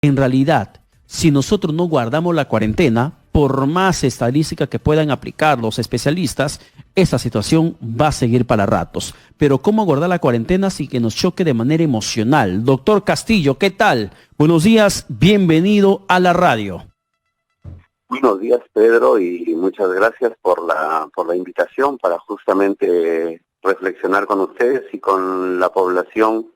En realidad, si nosotros no guardamos la cuarentena, por más estadística que puedan aplicar los especialistas, esta situación va a seguir para ratos. Pero ¿cómo guardar la cuarentena sin que nos choque de manera emocional? Doctor Castillo, ¿qué tal? Buenos días, bienvenido a la radio. Buenos días, Pedro, y muchas gracias por la invitación para justamente reflexionar con ustedes y con la población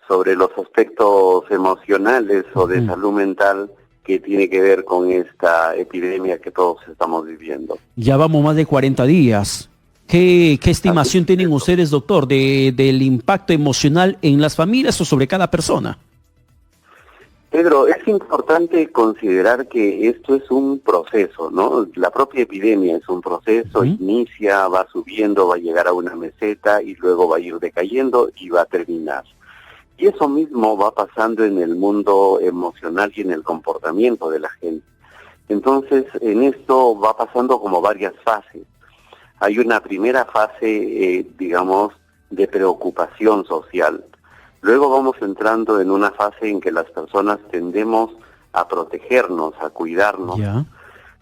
sobre los aspectos emocionales o de salud mental que tiene que ver con esta epidemia que todos estamos viviendo. Ya vamos más de 40 días. ¿Qué estimación tienen ustedes, doctor, del impacto emocional en las familias o sobre cada persona? Pedro, es importante considerar que esto es un proceso, ¿no? La propia epidemia es un proceso, inicia, va subiendo, va a llegar a una meseta y luego va a ir decayendo y va a terminar. Y eso mismo va pasando en el mundo emocional y en el comportamiento de la gente. Entonces, en esto va pasando como varias fases. Hay una primera fase, digamos, de preocupación social. Luego vamos entrando en una fase en que las personas tendemos a protegernos, a cuidarnos. Ya.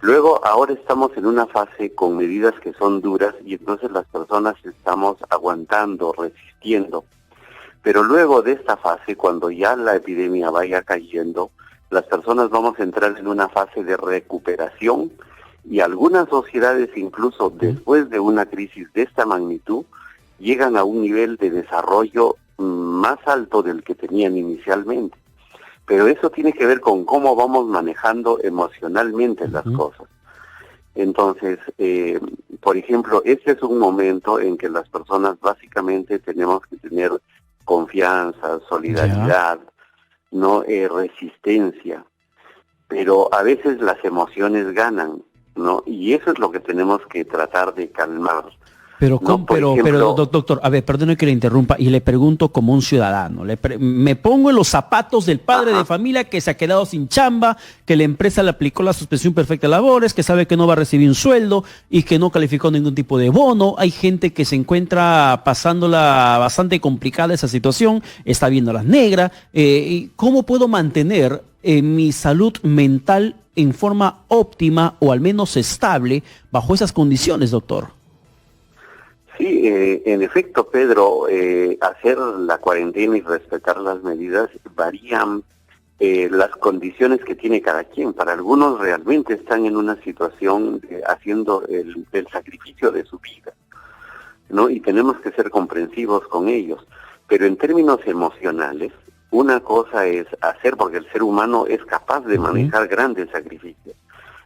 Luego, ahora estamos en una fase con medidas que son duras y entonces las personas estamos aguantando, resistiendo. Pero luego de esta fase, cuando ya la epidemia vaya cayendo, las personas vamos a entrar en una fase de recuperación y algunas sociedades, incluso después de una crisis de esta magnitud, llegan a un nivel de desarrollo más alto del que tenían inicialmente. Pero eso tiene que ver con cómo vamos manejando emocionalmente las cosas. Entonces, por ejemplo, este es un momento en que las personas básicamente tenemos que tener confianza, solidaridad, no resistencia, pero a veces las emociones ganan, ¿no? Y eso es lo que tenemos que tratar de calmar. Pero, ¿no? pero doctor, a ver, perdone que le interrumpa y le pregunto como un ciudadano. Me pongo en los zapatos del padre de familia que se ha quedado sin chamba, que la empresa le aplicó la suspensión perfecta de labores, que sabe que no va a recibir un sueldo y que no calificó ningún tipo de bono. Hay gente que se encuentra pasándola bastante complicada esa situación, está viendo las negras. ¿Cómo puedo mantener mi salud mental en forma óptima o al menos estable bajo esas condiciones, doctor? Sí, en efecto, Pedro, hacer la cuarentena y respetar las medidas varían las condiciones que tiene cada quien. Para algunos realmente están en una situación haciendo el sacrificio de su vida, ¿no? Y tenemos que ser comprensivos con ellos. Pero en términos emocionales, una cosa es hacer, porque el ser humano es capaz de manejar grandes sacrificios.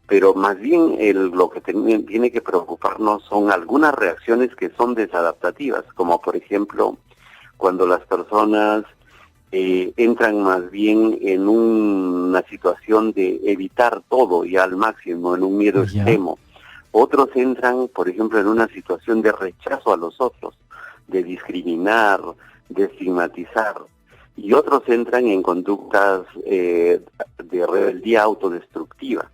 Pero más bien lo que tiene que preocuparnos son algunas reacciones que son desadaptativas, como por ejemplo cuando las personas entran más bien en una situación de evitar todo y al máximo, en un miedo extremo. Otros entran, por ejemplo, en una situación de rechazo a los otros, de discriminar, de estigmatizar. Y otros entran en conductas de rebeldía autodestructiva.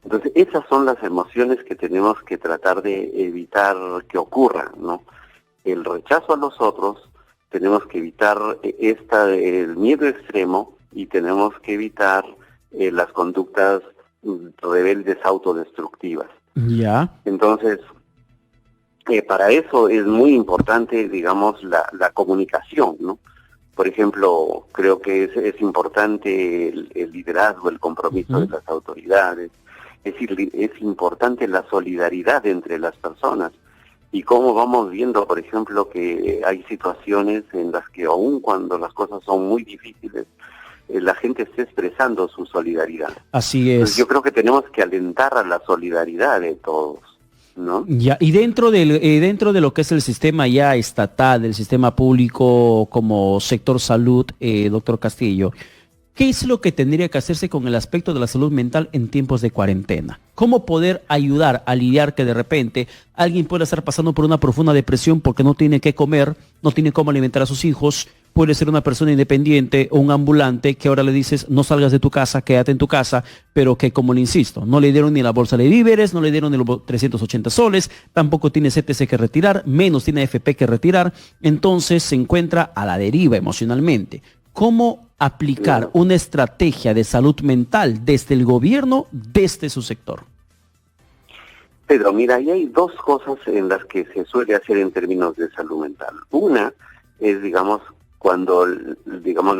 Entonces, esas son las emociones que tenemos que tratar de evitar que ocurran, ¿no? El rechazo a los otros, tenemos que evitar el miedo extremo y tenemos que evitar las conductas rebeldes autodestructivas. Ya. Entonces, para eso es muy importante, digamos, la comunicación, ¿no? Por ejemplo, creo que es importante el liderazgo, el compromiso de las autoridades. Es decir, es importante la solidaridad entre las personas y cómo vamos viendo, por ejemplo, que hay situaciones en las que aun cuando las cosas son muy difíciles, la gente está expresando su solidaridad. Así es. Entonces, yo creo que tenemos que alentar a la solidaridad de todos, ¿no? Ya, y dentro de lo que es el sistema ya estatal, el sistema público como sector salud, doctor Castillo, ¿qué es lo que tendría que hacerse con el aspecto de la salud mental en tiempos de cuarentena? ¿Cómo poder ayudar a lidiar que de repente alguien pueda estar pasando por una profunda depresión porque no tiene qué comer, no tiene cómo alimentar a sus hijos? Puede ser una persona independiente o un ambulante que ahora le dices no salgas de tu casa, quédate en tu casa, pero que, como le insisto, no le dieron ni la bolsa de víveres, no le dieron ni los 380 soles, tampoco tiene CTC que retirar, menos tiene AFP que retirar, entonces se encuentra a la deriva emocionalmente. ¿Cómo aplicar Claro. una estrategia de salud mental desde el gobierno, desde su sector? Pedro, mira, ahí hay dos cosas en las que se suele hacer en términos de salud mental. Una es, digamos, cuando, digamos,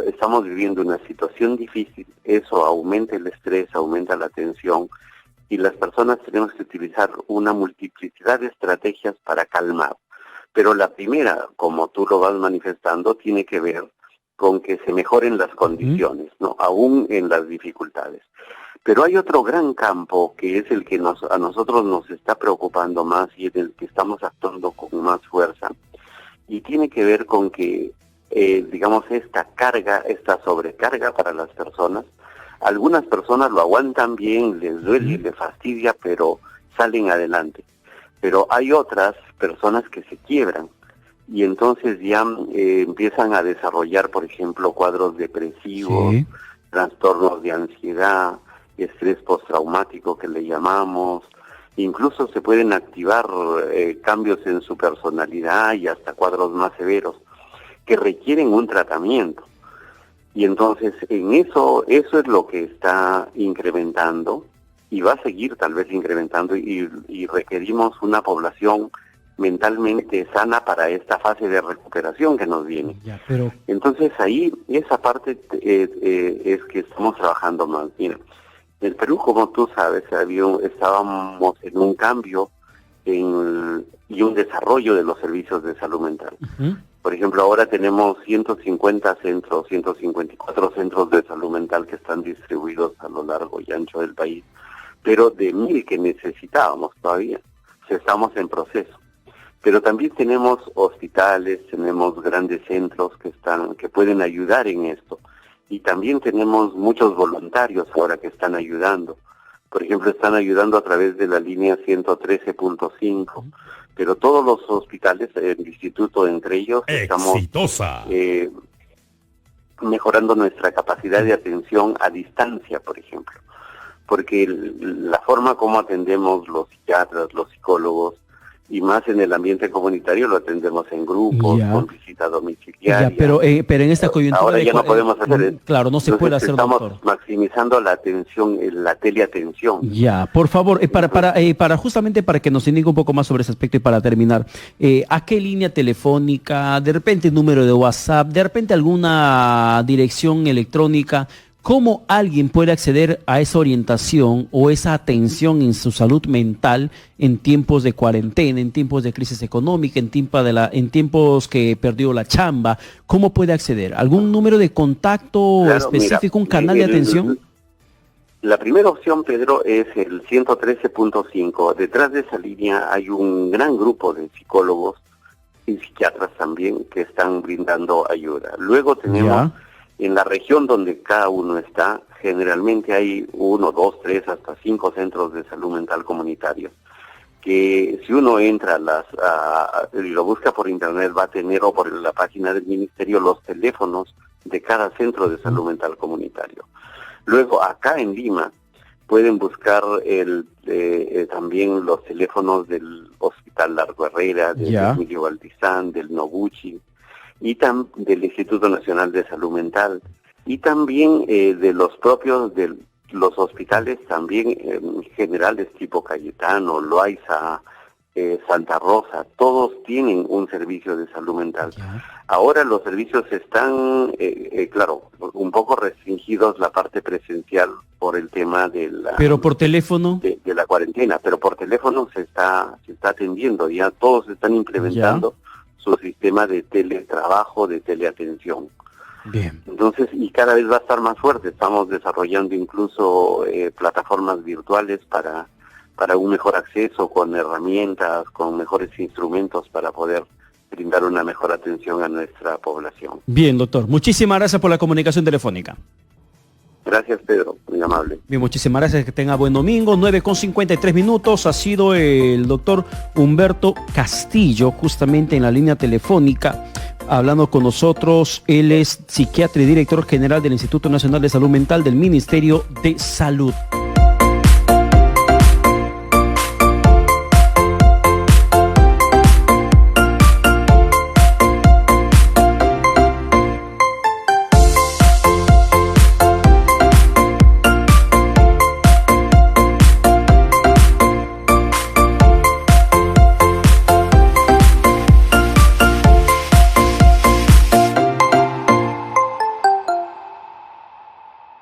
estamos viviendo una situación difícil, eso aumenta el estrés, aumenta la tensión, y las personas tenemos que utilizar una multiplicidad de estrategias para calmar. Pero la primera, como tú lo vas manifestando, tiene que ver con que se mejoren las condiciones, ¿no? Aún en las dificultades. Pero hay otro gran campo que es el que a nosotros nos está preocupando más y en el que estamos actuando con más fuerza. Y tiene que ver con que, digamos, esta sobrecarga para las personas, algunas personas lo aguantan bien, les duele, les fastidia, pero salen adelante. Pero hay otras personas que se quiebran y entonces ya empiezan a desarrollar, por ejemplo, cuadros depresivos, Sí. trastornos de ansiedad, estrés postraumático que le llamamos, incluso se pueden activar cambios en su personalidad y hasta cuadros más severos que requieren un tratamiento. Y entonces en eso es lo que está incrementando y va a seguir tal vez incrementando y requerimos una población mentalmente sana para esta fase de recuperación que nos viene. Ya, pero Entonces ahí esa parte es que estamos trabajando más. Mira, en el Perú, como tú sabes, estábamos en un cambio y un desarrollo de los servicios de salud mental. Por ejemplo, ahora tenemos 154 centros de salud mental que están distribuidos a lo largo y ancho del país, pero de 1.000 que necesitábamos todavía. Estamos en proceso. Pero también tenemos hospitales, tenemos grandes centros que pueden ayudar en esto. Y también tenemos muchos voluntarios ahora que están ayudando. Por ejemplo, están ayudando a través de la línea 113.5. Pero todos los hospitales, el instituto entre ellos, estamos mejorando nuestra capacidad de atención a distancia, por ejemplo. Porque la forma como atendemos los psiquiatras, los psicólogos, y más en el ambiente comunitario lo atendemos en grupos, con visita domiciliaria. Ya, pero en esta coyuntura... Ahora ya no podemos hacer claro, no se puede hacer, estamos doctor. maximizando la atención, la teleatención. Ya, por favor, justamente para que nos indique un poco más sobre ese aspecto y para terminar, ¿a qué línea telefónica, de repente número de WhatsApp, de repente alguna dirección electrónica? ¿Cómo alguien puede acceder a esa orientación o esa atención en su salud mental en tiempos de cuarentena, en tiempos de crisis económica, en tiempos que perdió la chamba? ¿Cómo puede acceder? ¿Algún número de contacto específico, un canal de atención? La primera opción, Pedro, es el 113.5. Detrás de esa línea hay un gran grupo de psicólogos y psiquiatras también que están brindando ayuda. Luego tenemos... En la región donde cada uno está, generalmente hay 1, 2, 3, hasta 5 centros de salud mental comunitarios, que si uno entra y lo busca por internet va a tener, o por la página del ministerio, los teléfonos de cada centro de salud mental comunitario. Luego, acá en Lima, pueden buscar también los teléfonos del Hospital Largo Herrera, del Emilio Valdizán, del Noguchi, y del Instituto Nacional de Salud Mental, y también de los propios de los hospitales también generales tipo Cayetano, Loaiza, Santa Rosa, todos tienen un servicio de salud mental. Ahora los servicios están, claro, un poco restringidos la parte presencial por el tema de la... Pero por teléfono... De la cuarentena, pero por teléfono se está atendiendo, ya todos están implementando su sistema de teletrabajo, de teleatención. Bien. Entonces, y cada vez va a estar más fuerte. Estamos desarrollando incluso plataformas virtuales para un mejor acceso, con herramientas, con mejores instrumentos para poder brindar una mejor atención a nuestra población. Bien, doctor. Muchísimas gracias por la comunicación telefónica. Gracias, Pedro, muy amable. Bien, muchísimas gracias, que tenga buen domingo. 9:53. Ha sido el doctor Humberto Castillo, justamente en la línea telefónica, hablando con nosotros. Él es psiquiatra y director general del Instituto Nacional de Salud Mental del Ministerio de Salud.